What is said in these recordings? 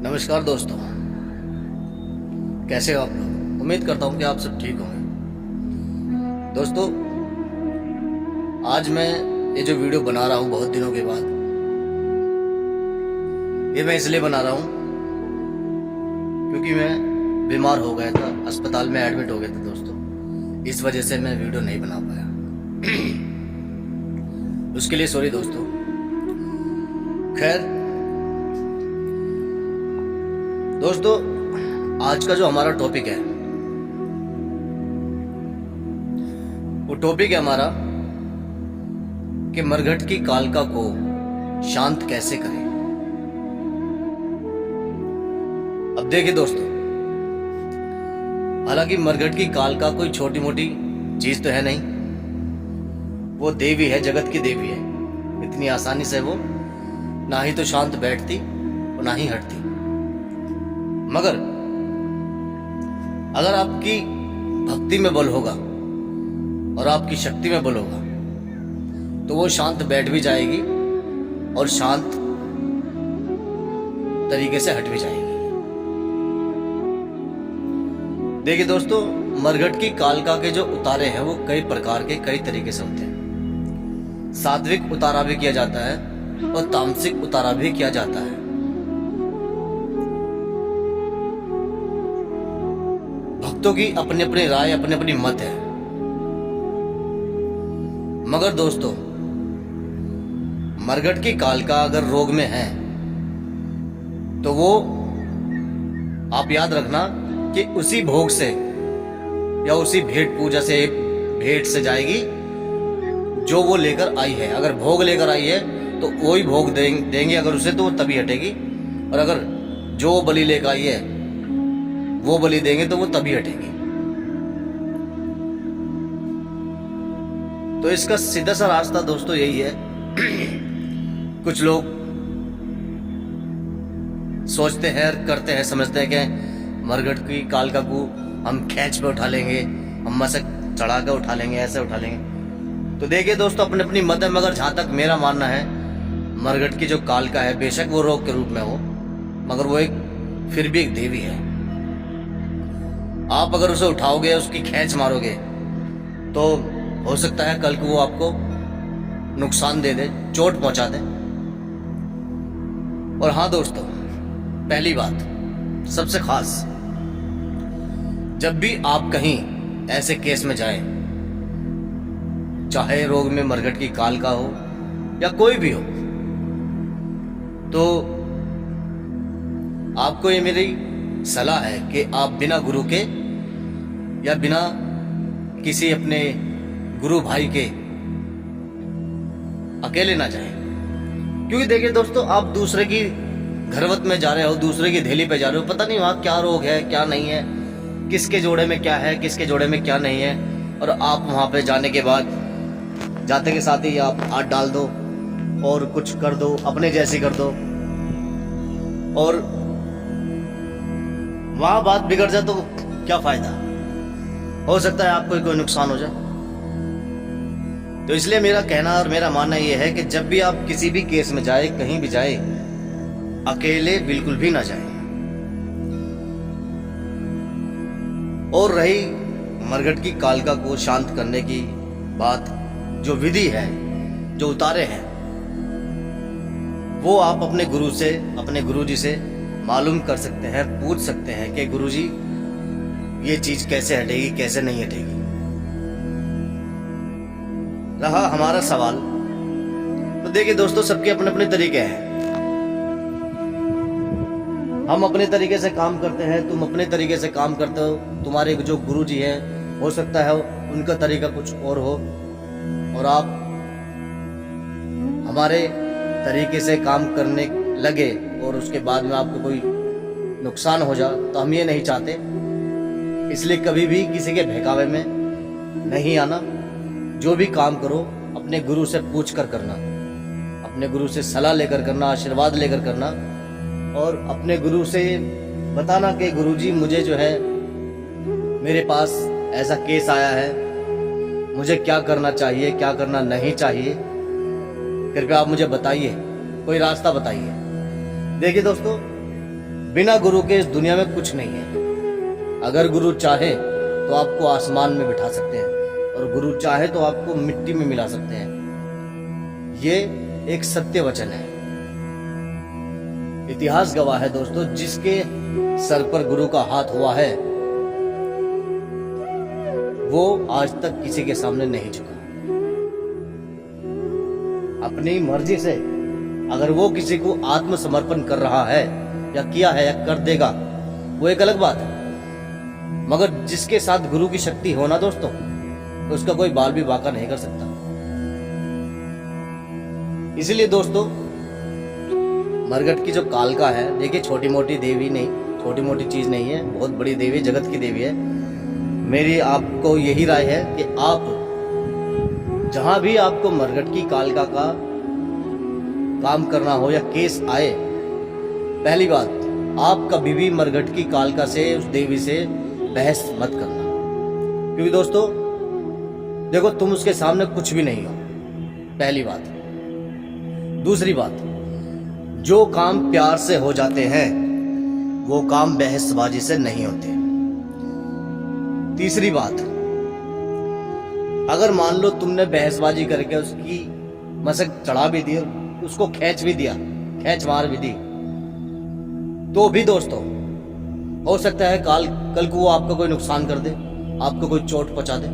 नमस्कार दोस्तों, कैसे हो आप लोग। उम्मीद करता हूँ कि आप सब ठीक होंगे। दोस्तों, आज मैं ये जो वीडियो बना रहा हूँ बहुत दिनों के बाद, ये मैं इसलिए बना रहा हूँ क्योंकि मैं बीमार हो गया था, अस्पताल में एडमिट हो गया था दोस्तों। इस वजह से मैं वीडियो नहीं बना पाया। उसके लिए सॉरी दोस्तों। खैर दोस्तों, आज का जो हमारा टॉपिक है वो टॉपिक है हमारा कि मरघट की कालिका को शांत कैसे करें। अब देखिए दोस्तों, हालांकि मरघट की कालिका कोई छोटी मोटी चीज तो है नहीं। वो देवी है, जगत की देवी है। इतनी आसानी से वो ना ही तो शांत बैठती और ना ही हटती। मगर अगर आपकी भक्ति में बल होगा और आपकी शक्ति में बल होगा तो वो शांत बैठ भी जाएगी और शांत तरीके से हट भी जाएगी। देखिए दोस्तों, मरघट की कालिका के जो उतारे हैं वो कई प्रकार के, कई तरीके से होते हैं। सात्विक उतारा भी किया जाता है और तामसिक उतारा भी किया जाता है। भक्तों की अपनी अपनी राय, अपनी अपनी मत है। मगर दोस्तों, मरघट की कालिका अगर रोग में है तो वो आप याद रखना कि उसी भोग से या उसी भेंट पूजा से, भेंट से जाएगी जो वो लेकर आई है। अगर भोग लेकर आई है तो वही भोग देंगे अगर उसे, तो वो तभी हटेगी। और अगर जो बलि लेकर आई है वो बलि देंगे तो वो तभी हटेगी। तो इसका सीधा सा रास्ता दोस्तों यही है। कुछ लोग सोचते हैं, करते हैं, समझते हैं कि मरघट की कालिका को हम खींच पे उठा लेंगे, हम मसक चढ़ा कर उठा लेंगे, ऐसे उठा लेंगे। तो देखिए दोस्तों, अपनी अपनी मत है। मगर जहां तक मेरा मानना है, मरघट की जो कालिका है, बेशक वो रोग के रूप में हो, मगर वो एक फिर भी एक देवी है। आप अगर उसे उठाओगे, उसकी खींच मारोगे, तो हो सकता है कल को वो आपको नुकसान दे दे, चोट पहुंचा दे। और हाँ दोस्तों, पहली बात सबसे खास, जब भी आप कहीं ऐसे केस में जाएं, चाहे रोग में मरघट की कालिका हो या कोई भी हो, तो आपको ये मेरी सलाह है कि आप बिना गुरु के या बिना किसी अपने गुरु भाई के अकेले ना जाएं। क्योंकि देखिए दोस्तों, आप दूसरे की घरवत में जा रहे हो, दूसरे की धेली पे जा रहे हो, पता नहीं वहां क्या रोग है, क्या नहीं है, किसके जोड़े में क्या है, किसके जोड़े में क्या नहीं है। और आप वहां पे जाने के बाद, जाते के साथ ही आप हाथ डाल दो और कुछ कर दो, अपने जैसी कर दो, और वहां बात बिगड़ जाए तो क्या फायदा। हो सकता है आपको कोई नुकसान हो जाए। तो इसलिए मेरा कहना और मेरा मानना यह है कि जब भी आप किसी भी केस में जाए, कहीं भी जाए, अकेले बिल्कुल भी ना जाए। और रही मरघट की कालिका को शांत करने की बात, जो विधि है, जो उतारे हैं, वो आप अपने गुरु से, अपने गुरुजी से मालूम कर सकते हैं, पूछ सकते हैं कि गुरुजी ये चीज कैसे हटेगी, कैसे नहीं हटेगी। रहा हमारा सवाल, तो देखिए दोस्तों, सबके अपने अपने तरीके हैं। हम अपने तरीके से काम करते हैं, तुम अपने तरीके से काम करते हो, तुम्हारे जो गुरुजी हैं, हो सकता है उनका तरीका कुछ और हो, और आप हमारे तरीके से काम करने लगे और उसके बाद में आपको कोई नुकसान हो जाए, तो हम ये नहीं चाहते। इसलिए कभी भी किसी के बहकावे में नहीं आना। जो भी काम करो अपने गुरु से पूछ कर करना, अपने गुरु से सलाह लेकर करना, आशीर्वाद लेकर करना, और अपने गुरु से बताना कि गुरुजी मुझे जो है, मेरे पास ऐसा केस आया है, मुझे क्या करना चाहिए, क्या करना नहीं चाहिए, कृपया आप मुझे बताइए, कोई रास्ता बताइए। देखिए दोस्तों, बिना गुरु के इस दुनिया में कुछ नहीं है। अगर गुरु चाहे तो आपको आसमान में बिठा सकते हैं और गुरु चाहे तो आपको मिट्टी में मिला सकते हैं। ये एक सत्य वचन है। इतिहास गवाह है दोस्तों, जिसके सर पर गुरु का हाथ हुआ है वो आज तक किसी के सामने नहीं झुका। अपनी मर्जी से अगर वो किसी को आत्मसमर्पण कर रहा है या किया है या कर देगा, वो एक अलग बात है। मगर जिसके साथ गुरु की शक्ति हो ना दोस्तों, तो उसका कोई बाल भी बांका नहीं कर सकता। इसीलिए दोस्तों, मरघट की जो कालका है, देखिए छोटी मोटी देवी नहीं, छोटी मोटी चीज नहीं है, बहुत बड़ी देवी, जगत की देवी है। मेरी आपको यही राय है कि आप जहां भी आपको मरघट की कालका का काम करना हो या केस आए, पहली बात, आप कभी भी मरघट की कालका से, उस देवी से बहस मत करना। क्योंकि दोस्तों देखो, तुम उसके सामने कुछ भी नहीं हो, पहली बात। दूसरी बात, जो काम प्यार से हो जाते हैं वो काम बहसबाजी से नहीं होते। तीसरी बात, अगर मान लो तुमने बहसबाजी करके उसकी मसक चढ़ा भी दी, उसको खींच भी दिया, खींच मार भी दी, तो भी दोस्तों हो सकता है कल को वो आपका कोई नुकसान कर दे, आपको कोई चोट पहुंचा दे,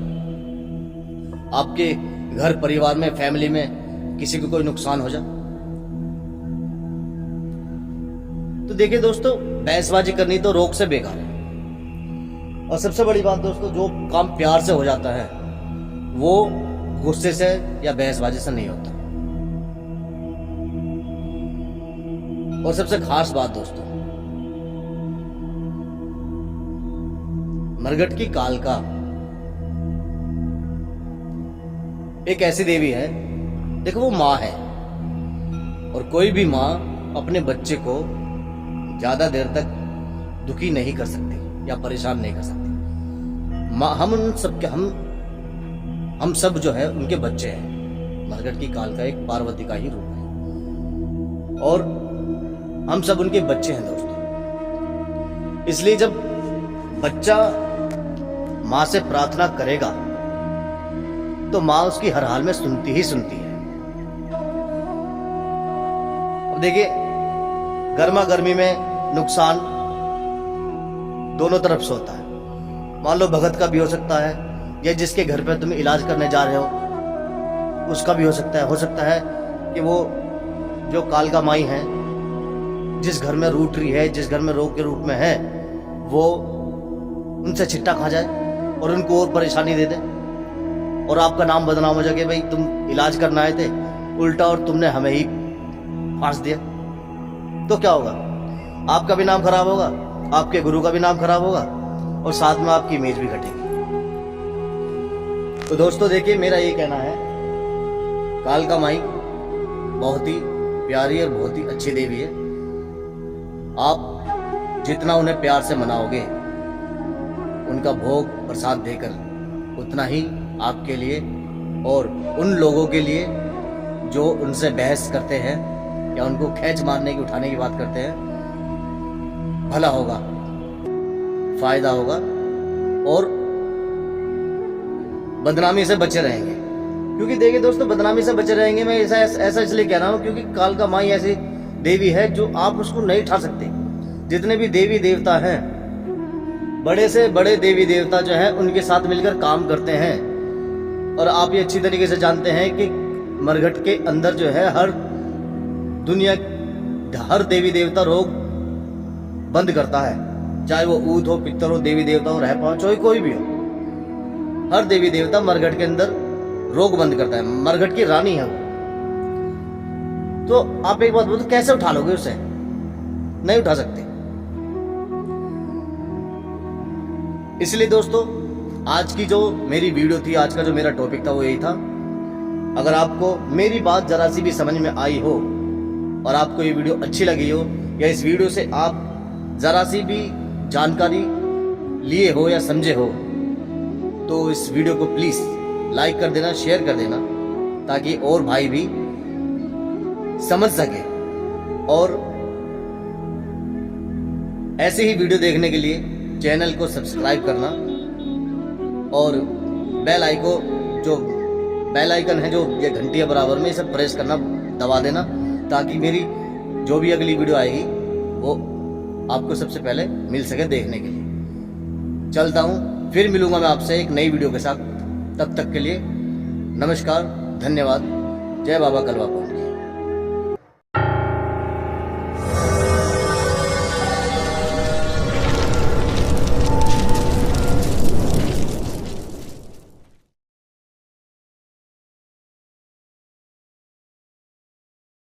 आपके घर परिवार में, फैमिली में किसी को कोई नुकसान हो जाए। तो देखिए दोस्तों, बहसबाजी करनी तो रोक से बेकार है। और सबसे बड़ी बात दोस्तों, जो काम प्यार से हो जाता है वो गुस्से से या बहसबाजी से नहीं होता। और सबसे खास बात दोस्तों, मरघट की कालका एक ऐसी देवी है, देखो वो माँ है, और कोई भी माँ अपने बच्चे को ज्यादा देर तक दुखी नहीं कर सकती या परेशान नहीं कर सकती। माँ, हम सब जो है उनके बच्चे हैं। मरघट की कालका एक पार्वती का ही रूप है और हम सब उनके बच्चे हैं दोस्तों। इसलिए जब बच्चा माँ से प्रार्थना करेगा तो माँ उसकी हर हाल में सुनती ही सुनती है। अब देखिए, गर्मा गर्मी में नुकसान दोनों तरफ से होता है। मान लो भगत का भी हो सकता है, या जिसके घर पे तुम इलाज करने जा रहे हो उसका भी हो सकता है कि वो जो कालका माई है, जिस घर में रूठ रही है, जिस घर में रोग के रूप में है, वो उनसे छिट्टा खा जाए और उनको और परेशानी दे दे, और आपका नाम बदनाम हो जाए कि भाई तुम इलाज करना आए थे, उल्टा और तुमने हमें ही फांस दिया। तो क्या होगा? आपका भी नाम खराब होगा, आपके गुरु का भी नाम खराब होगा, और साथ में आपकी इमेज भी घटेगी। तो दोस्तों देखिए, मेरा ये कहना है, कालका माई बहुत ही प्यारी और बहुत ही अच्छी देवी है। आप जितना उन्हें प्यार से मनाओगे, उनका भोग प्रसाद देकर, उतना ही आपके लिए और उन लोगों के लिए जो उनसे बहस करते हैं या उनको खींच मारने की, उठाने की बात करते हैं, भला होगा, फायदा होगा और बदनामी से बचे रहेंगे। क्योंकि देखिए दोस्तों, बदनामी से बचे रहेंगे, मैं ऐसा इसलिए कह रहा हूं क्योंकि कालका माई ऐसी देवी है जो आप उसको नहीं उठा सकते। जितने भी देवी देवता हैं, बड़े से बड़े देवी देवता जो है उनके साथ मिलकर काम करते हैं। और आप ये अच्छी तरीके से जानते हैं कि मरघट के अंदर जो है हर देवी देवता रोग बंद करता है, चाहे वो ऊत हो, पित्तर हो, देवी देवता हो, रह पांच हो, कोई भी हो, हर देवी देवता मरघट के अंदर रोग बंद करता है। मरघट की रानी है वो। तो आप एक बात बोलो, कैसे उठा लोगे उसे? नहीं उठा सकते। इसलिए दोस्तों, आज की जो मेरी वीडियो थी, आज का जो मेरा टॉपिक था वो यही था। अगर आपको मेरी बात जरा सी भी समझ में आई हो और आपको ये वीडियो अच्छी लगी हो, या इस वीडियो से आप जरा सी भी जानकारी लिए हो या समझे हो, तो इस वीडियो को प्लीज लाइक कर देना, शेयर कर देना, ताकि और भाई भी समझ सके और ऐसे ही वीडियो देखने के लिए चैनल को सब्सक्राइब करना और बेल आइकन है जो ये घंटिया बराबर में, इसे प्रेस करना, दबा देना, ताकि मेरी जो भी अगली वीडियो आएगी वो आपको सबसे पहले मिल सके देखने के लिए। चलता हूँ, फिर मिलूंगा मैं आपसे एक नई वीडियो के साथ। तब तक के लिए नमस्कार, धन्यवाद, जय बाबा कलवा।